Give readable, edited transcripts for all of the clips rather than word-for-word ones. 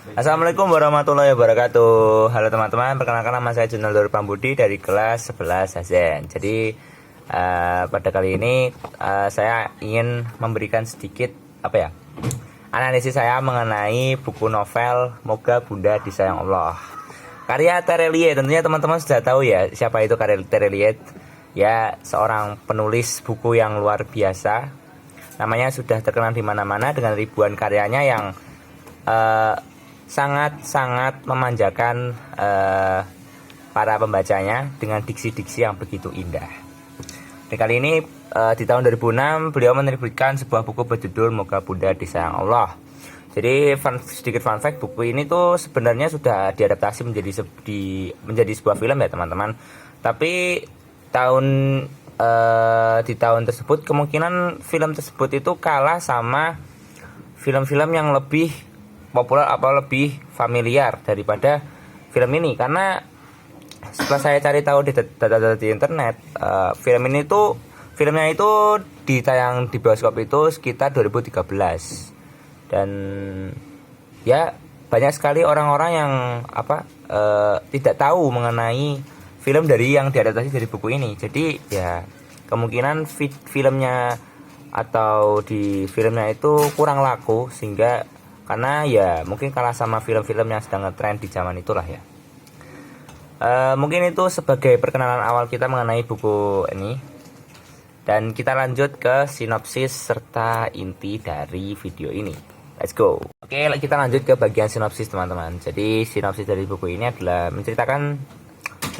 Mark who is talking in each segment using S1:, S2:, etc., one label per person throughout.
S1: Assalamualaikum warahmatullahi wabarakatuh. Halo teman-teman, perkenalkan nama saya Junal Nur Pambudi dari kelas 11 Hazen. Jadi pada kali ini saya ingin memberikan sedikit analisis saya mengenai buku novel Moga Bunda Disayang Allah, karya Terelie. Tentunya teman-teman sudah tahu ya siapa itu Terelie. Ya, seorang penulis buku yang luar biasa. Namanya sudah terkenal di mana-mana dengan ribuan karyanya yang sangat-sangat memanjakan para pembacanya dengan diksi-diksi yang begitu indah. Dan kali ini di tahun 2006 beliau menerbitkan sebuah buku berjudul Moga Bunda Disayang Allah. Jadi sedikit fun fact, buku ini tuh sebenarnya sudah diadaptasi menjadi sebuah film ya teman-teman. Tapi di tahun tersebut kemungkinan film tersebut itu kalah sama film-film yang lebih populer atau lebih familiar daripada film ini, karena setelah saya cari tahu di data-data di internet, filmnya itu ditayang di bioskop itu sekitar 2013, dan ya banyak sekali orang-orang yang tidak tahu mengenai film dari yang diadaptasi dari buku ini. Jadi ya kemungkinan filmnya atau di filmnya itu kurang laku, sehingga karena ya mungkin kalah sama film-film yang sedang ngetrend di zaman itulah ya. Mungkin itu sebagai perkenalan awal kita mengenai buku ini, dan kita lanjut ke sinopsis serta inti dari video ini. Let's go. Oke, kita lanjut ke bagian sinopsis teman-teman. Jadi sinopsis dari buku ini adalah menceritakan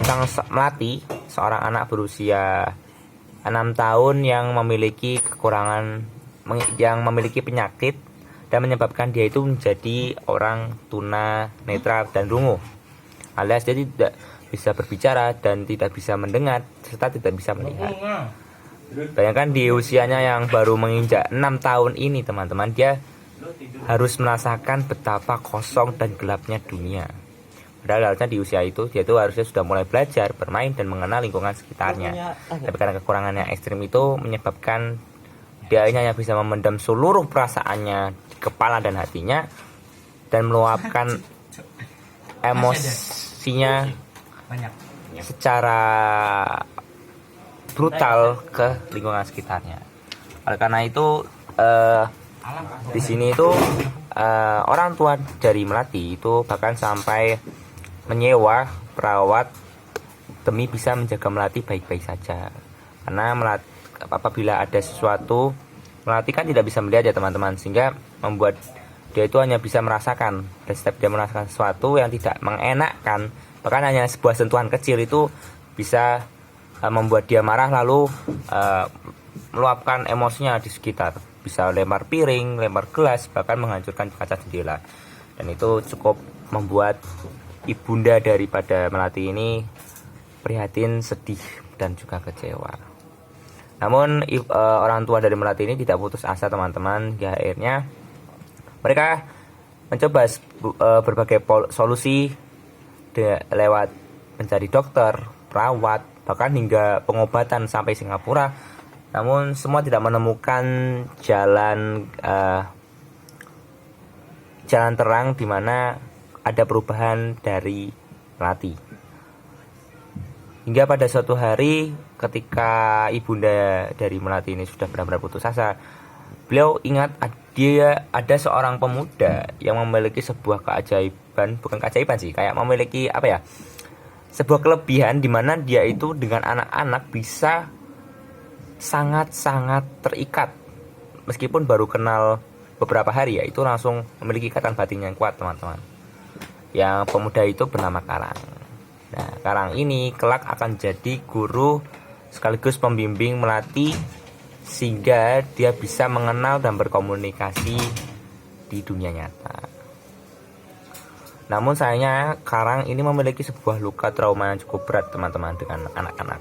S1: tentang Melati, seorang anak berusia 6 tahun yang memiliki penyakit dan menyebabkan dia itu menjadi orang tuna netra dan rungu, alias dia tidak bisa berbicara dan tidak bisa mendengar serta tidak bisa melihat. Bayangkan di usianya yang baru menginjak 6 tahun ini teman-teman, dia harus merasakan betapa kosong dan gelapnya dunia. Padahal harusnya di usia itu dia tuh harusnya sudah mulai belajar bermain dan mengenal lingkungan sekitarnya. Tapi karena kekurangan yang ekstrim itu menyebabkan dia hanya bisa memendam seluruh perasaannya di kepala dan hatinya dan meluapkan emosinya secara brutal ke lingkungan sekitarnya. Oleh karena itu di sini itu orang tua dari Melati itu bahkan sampai menyewa perawat demi bisa menjaga Melati baik-baik saja. Karena apabila ada sesuatu, Melati kan tidak bisa melihat ya teman-teman, sehingga membuat dia itu hanya bisa merasakan. Dan setiap dia merasakan sesuatu yang tidak mengenakkan, bahkan hanya sebuah sentuhan kecil itu bisa membuat dia marah, lalu meluapkan emosinya di sekitar. Bisa lempar piring, lempar gelas, bahkan menghancurkan kaca jendela. Dan itu cukup membuat ibunda daripada Melati ini prihatin, sedih, dan juga kecewa. Namun orang tua dari Melati ini tidak putus asa teman-teman. Ya, akhirnya mereka mencoba berbagai solusi lewat mencari dokter, perawat, bahkan hingga pengobatan sampai Singapura. Namun semua tidak menemukan jalan terang di mana ada perubahan dari Melati. Hingga pada suatu hari ketika ibunda dari Melati ini sudah benar-benar putus asa, beliau ingat dia ada seorang pemuda yang memiliki sebuah keajaiban, bukan keajaiban sih, kayak memiliki sebuah kelebihan di mana dia itu dengan anak-anak bisa sangat-sangat terikat. Meskipun baru kenal beberapa hari ya, itu langsung memiliki ikatan batin yang kuat teman-teman. Yang pemuda itu bernama Karang. Nah, Karang ini kelak akan jadi guru sekaligus pembimbing Melati, sehingga dia bisa mengenal dan berkomunikasi di dunia nyata. Namun sayangnya Karang ini memiliki sebuah luka trauma yang cukup berat teman-teman dengan anak-anak.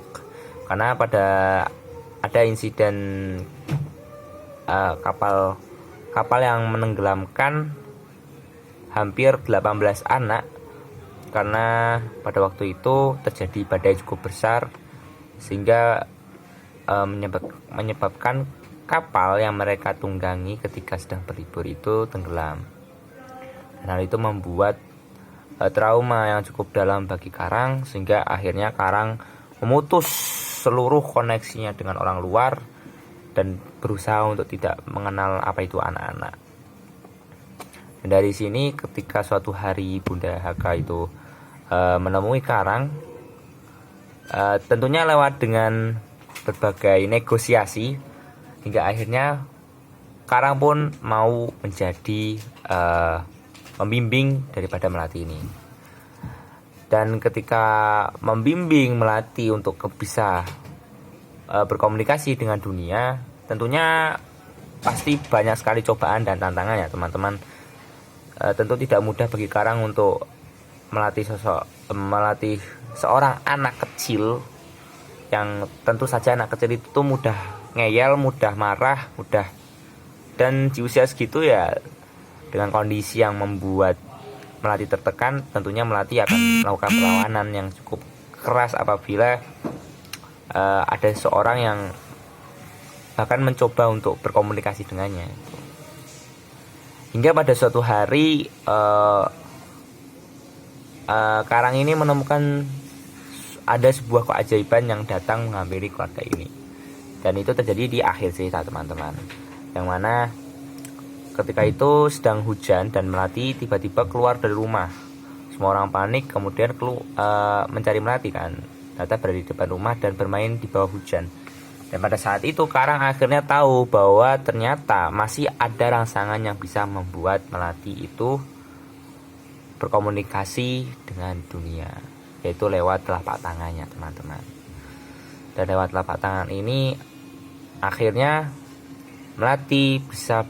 S1: Karena pada ada insiden kapal yang menenggelamkan hampir 18 anak, karena pada waktu itu terjadi badai cukup besar sehingga menyebabkan kapal yang mereka tunggangi ketika sedang berlibur itu tenggelam. Dan hal itu membuat trauma yang cukup dalam bagi Karang, sehingga akhirnya Karang memutus seluruh koneksinya dengan orang luar dan berusaha untuk tidak mengenal apa itu anak-anak. Dan dari sini ketika suatu hari Bunda Haka itu menemui Karang, tentunya lewat dengan berbagai negosiasi, hingga akhirnya Karang pun mau menjadi membimbing daripada Melati ini. Dan ketika membimbing Melati untuk bisa berkomunikasi dengan dunia, tentunya pasti banyak sekali cobaan dan tantangannya, teman-teman. Tentu tidak mudah bagi Karang untuk melatih seorang anak kecil, yang tentu saja anak kecil itu mudah ngeyel, mudah marah, mudah, dan di usia segitu ya, dengan kondisi yang membuat Melati tertekan, tentunya Melati akan melakukan perlawanan yang cukup keras apabila ada seseorang yang bahkan mencoba untuk berkomunikasi dengannya. Hingga pada suatu hari Karang ini menemukan ada sebuah keajaiban yang datang menghampiri keluarga ini. Dan itu terjadi di akhir cerita, teman-teman, yang mana ketika itu sedang hujan dan Melati tiba-tiba keluar dari rumah. Semua orang panik, kemudian mencari Melati kan. Ternyata berada di depan rumah dan bermain di bawah hujan. Dan pada saat itu Karang akhirnya tahu bahwa ternyata masih ada rangsangan yang bisa membuat Melati itu berkomunikasi dengan dunia, yaitu lewat telapak tangannya, teman-teman. Dan lewat telapak tangan ini akhirnya Melati bisa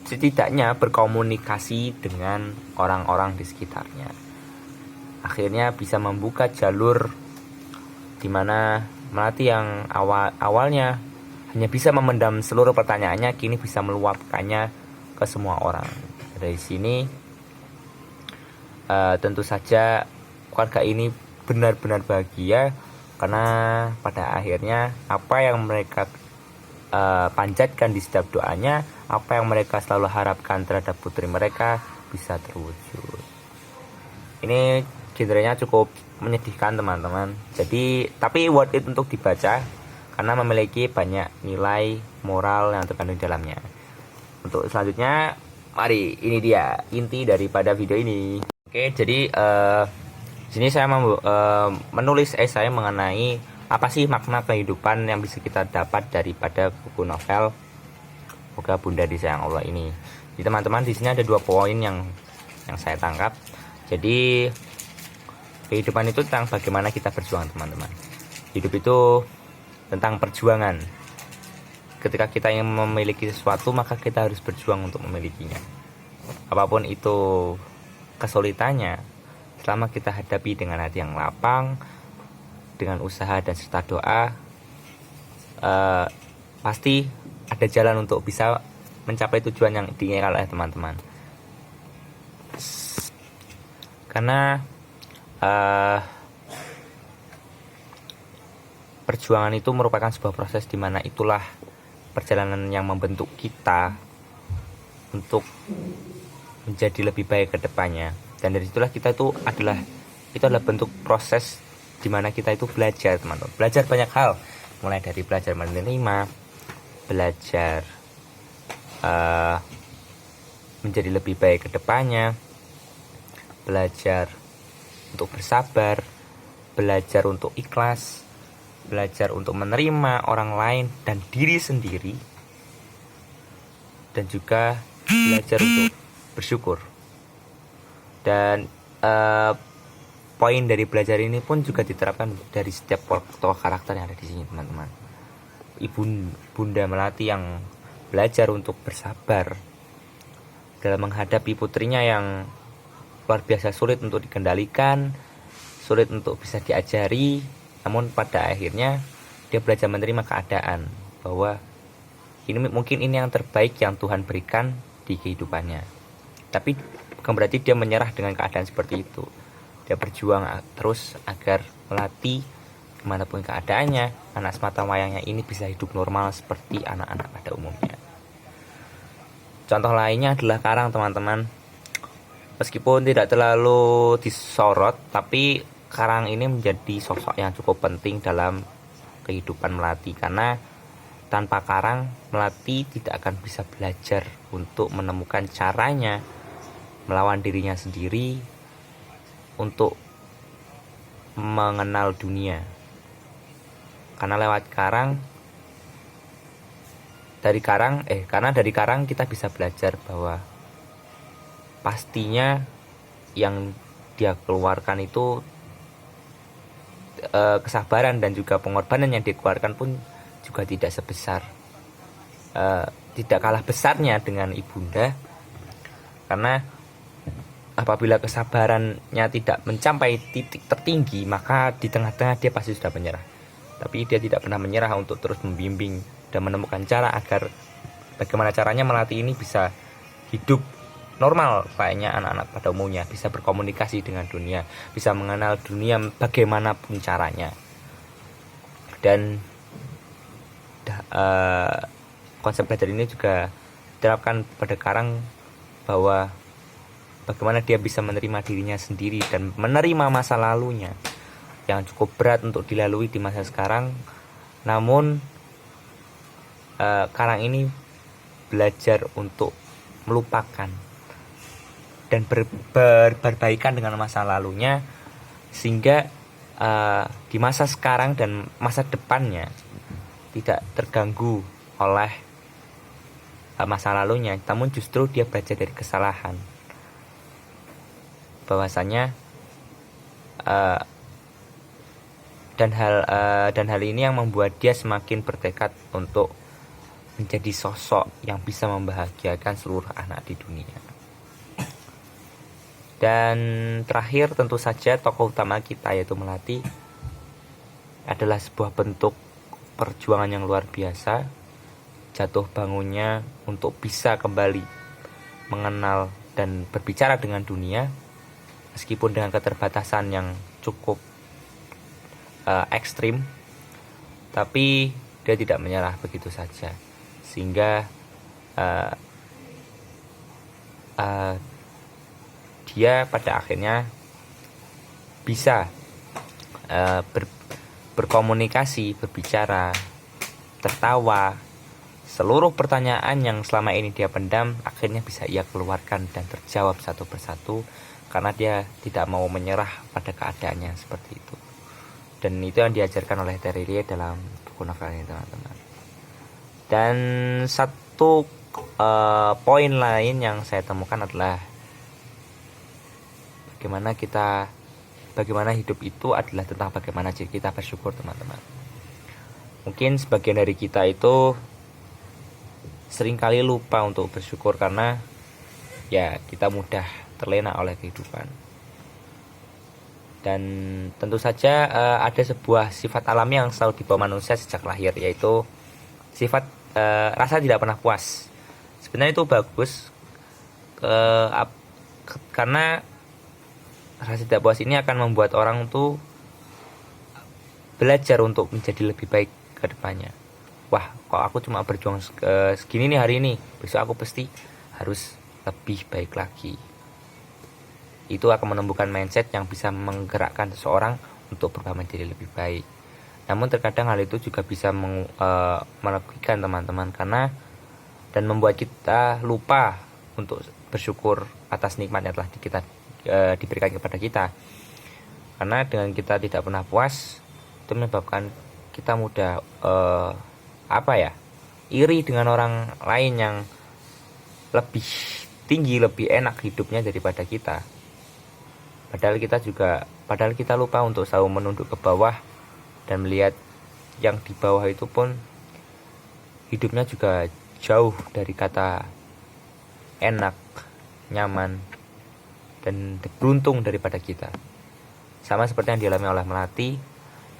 S1: setidaknya berkomunikasi dengan orang-orang di sekitarnya. Akhirnya bisa membuka jalur di mana Melati yang awalnya hanya bisa memendam seluruh pertanyaannya, kini bisa meluapkannya ke semua orang. Dari sini tentu saja keluarga ini benar-benar bahagia, karena pada akhirnya apa yang mereka panjatkan di setiap doanya, apa yang mereka selalu harapkan terhadap putri mereka bisa terwujud. Ini genrenya cukup menyedihkan, teman-teman. Jadi tapi worth it untuk dibaca karena memiliki banyak nilai moral yang terkandung di dalamnya. Untuk selanjutnya, mari, ini dia inti daripada video ini. Oke, jadi sini saya menulis esai mengenai apa sih makna kehidupan yang bisa kita dapat daripada buku novel Moga Bunda Disayang Allah ini. Jadi teman-teman, di sini ada 2 poin yang saya tangkap. Jadi kehidupan itu tentang bagaimana kita berjuang, teman-teman. Hidup itu tentang perjuangan. Ketika kita ingin memiliki sesuatu, maka kita harus berjuang untuk memilikinya. Apapun itu kesulitannya, selama kita hadapi dengan hati yang lapang, dengan usaha dan serta doa, pasti ada jalan untuk bisa mencapai tujuan yang diinginkan oleh teman-teman. Karena perjuangan itu merupakan sebuah proses di mana itulah perjalanan yang membentuk kita untuk menjadi lebih baik ke depannya. Dan dari situlah kita itu adalah bentuk proses di mana kita itu belajar, teman-teman. Belajar banyak hal, mulai dari belajar menerima, belajar menjadi lebih baik ke depannya, belajar untuk bersabar, belajar untuk ikhlas, belajar untuk menerima orang lain dan diri sendiri, dan juga belajar untuk bersyukur. Dan poin dari belajar ini pun juga diterapkan dari setiap tokoh karakter yang ada di sini, teman-teman. Bunda Melati yang belajar untuk bersabar dalam menghadapi putrinya yang luar biasa sulit untuk dikendalikan, sulit untuk bisa diajari, namun pada akhirnya dia belajar menerima keadaan bahwa mungkin ini yang terbaik yang Tuhan berikan di kehidupannya. Tapi bukan berarti dia menyerah dengan keadaan seperti itu. Dia berjuang terus agar Melati, dimanapun keadaannya, anak semata wayangnya ini bisa hidup normal seperti anak-anak pada umumnya. Contoh lainnya adalah Karang, teman-teman. Meskipun tidak terlalu disorot, tapi karang ini menjadi sosok yang cukup penting dalam kehidupan Melati, karena tanpa karang Melati tidak akan bisa belajar untuk menemukan caranya melawan dirinya sendiri untuk mengenal dunia. Karena lewat karang, karena dari karang kita bisa belajar bahwa pastinya yang dia keluarkan itu kesabaran dan juga pengorbanan yang dikeluarkan pun juga tidak sebesar tidak kalah besarnya dengan ibunda. Karena apabila kesabarannya tidak mencapai titik tertinggi, maka di tengah-tengah dia pasti sudah menyerah. Tapi dia tidak pernah menyerah untuk terus membimbing dan menemukan cara agar bagaimana caranya Melati ini bisa hidup normal kayaknya anak-anak pada umumnya, bisa berkomunikasi dengan dunia, bisa mengenal dunia bagaimanapun caranya. Dan konsep belajar ini juga diterapkan pada karang, bahwa bagaimana dia bisa menerima dirinya sendiri dan menerima masa lalunya yang cukup berat untuk dilalui di masa sekarang. Namun karang ini belajar untuk melupakan dan berbaikan dengan masa lalunya, sehingga di masa sekarang dan masa depannya tidak terganggu oleh masa lalunya, namun justru dia belajar dari kesalahan, bahwasanya dan hal ini yang membuat dia semakin bertekad untuk menjadi sosok yang bisa membahagiakan seluruh anak di dunia. Dan terakhir, tentu saja tokoh utama kita yaitu Melati adalah sebuah bentuk perjuangan yang luar biasa, jatuh bangunnya untuk bisa kembali mengenal dan berbicara dengan dunia, meskipun dengan keterbatasan yang cukup ekstrim, tapi dia tidak menyerah begitu saja, sehingga dia pada akhirnya bisa berkomunikasi, berbicara, tertawa. Seluruh pertanyaan yang selama ini dia pendam akhirnya bisa ia keluarkan dan terjawab satu persatu, karena dia tidak mau menyerah pada keadaannya seperti itu. Dan itu yang diajarkan oleh Terelie dalam buku novel ini, teman-teman. Dan satu poin lain yang saya temukan adalah bagaimana hidup itu adalah tentang bagaimana kita bersyukur, teman-teman. Mungkin sebagian dari kita itu seringkali lupa untuk bersyukur karena ya kita mudah terlena oleh kehidupan. Dan tentu saja ada sebuah sifat alami yang selalu dibawa manusia sejak lahir, yaitu sifat rasa tidak pernah puas. Sebenarnya itu bagus karena rasa tidak puas ini akan membuat orang tuh belajar untuk menjadi lebih baik ke depannya. Wah, kok aku cuma berjuang segini nih hari ini, besok aku pasti harus lebih baik lagi. Itu akan menumbuhkan mindset yang bisa menggerakkan seseorang untuk berubah menjadi lebih baik. Namun terkadang hal itu juga bisa merugikan, teman-teman, karena dan membuat kita lupa untuk bersyukur atas nikmat yang telah diberikan kepada kita. Karena dengan kita tidak pernah puas, itu menyebabkan kita mudah iri dengan orang lain yang lebih tinggi, lebih enak hidupnya daripada kita. Padahal kita lupa untuk selalu menunduk ke bawah dan melihat yang di bawah itu pun hidupnya juga jauh dari kata enak, nyaman, dan beruntung daripada kita. Sama seperti yang dialami oleh Melati,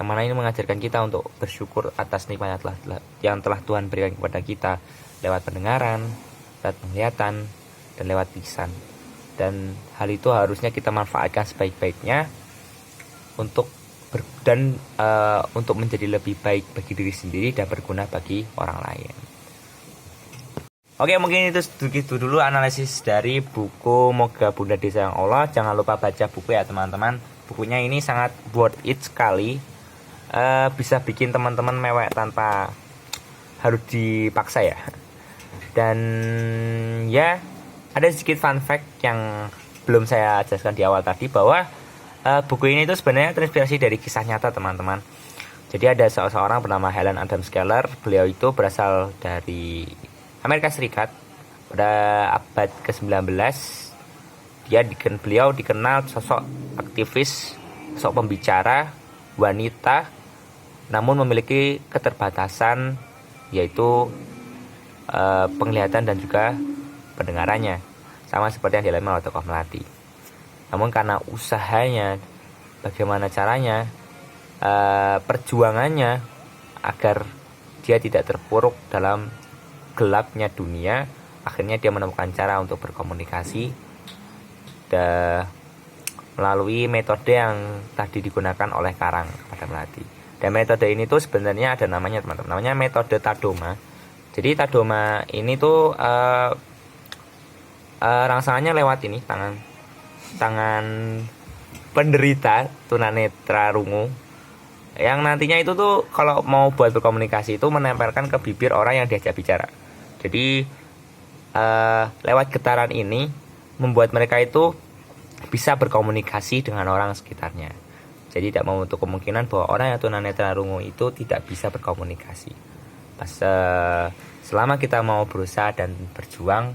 S1: yang mana ini mengajarkan kita untuk bersyukur atas nikmat yang telah Tuhan berikan kepada kita lewat pendengaran, lewat penglihatan, dan lewat lisan. Dan hal itu harusnya kita manfaatkan sebaik-baiknya untuk menjadi lebih baik bagi diri sendiri dan berguna bagi orang lain. Oke, mungkin itu dulu analisis dari buku Moga Bunda Disayang Allah. Jangan lupa baca buku ya teman-teman. Bukunya ini sangat worth it sekali. Bisa bikin teman-teman mewek tanpa harus dipaksa ya. Dan ya, ada sedikit fun fact yang belum saya jelaskan di awal tadi, bahwa buku ini itu sebenarnya terinspirasi dari kisah nyata teman-teman. Jadi ada seorang bernama Helen Adams Keller. Beliau itu berasal dari Amerika Serikat pada abad ke-19. Beliau dikenal sosok aktivis, sosok pembicara, wanita, namun memiliki keterbatasan, yaitu penglihatan dan juga pendengarannya, sama seperti yang dialami oleh tokoh Melati. Namun karena usahanya, bagaimana caranya, perjuangannya agar dia tidak terpuruk dalam gelapnya dunia, akhirnya dia menemukan cara untuk berkomunikasi melalui metode yang tadi digunakan oleh Karang kepada Melati. Dan metode ini tuh sebenarnya ada namanya teman-teman, namanya metode Tadoma. Jadi Tadoma ini tuh rangsangannya lewat ini tangan penderita tunanetra rungu, yang nantinya itu tuh kalau mau buat berkomunikasi itu menempelkan ke bibir orang yang diajak bicara. Jadi lewat getaran ini membuat mereka itu bisa berkomunikasi dengan orang sekitarnya. Jadi tidak menutup kemungkinan bahwa orang yang tunanetra rungu itu tidak bisa berkomunikasi. Selama kita mau berusaha dan berjuang,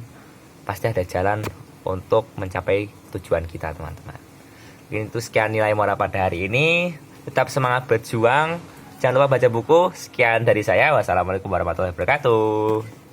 S1: pasti ada jalan untuk mencapai tujuan kita teman-teman. Mungkin itu sekian nilai moral pada hari ini. Tetap semangat berjuang. Jangan lupa baca buku. Sekian dari saya. Wassalamualaikum warahmatullahi wabarakatuh.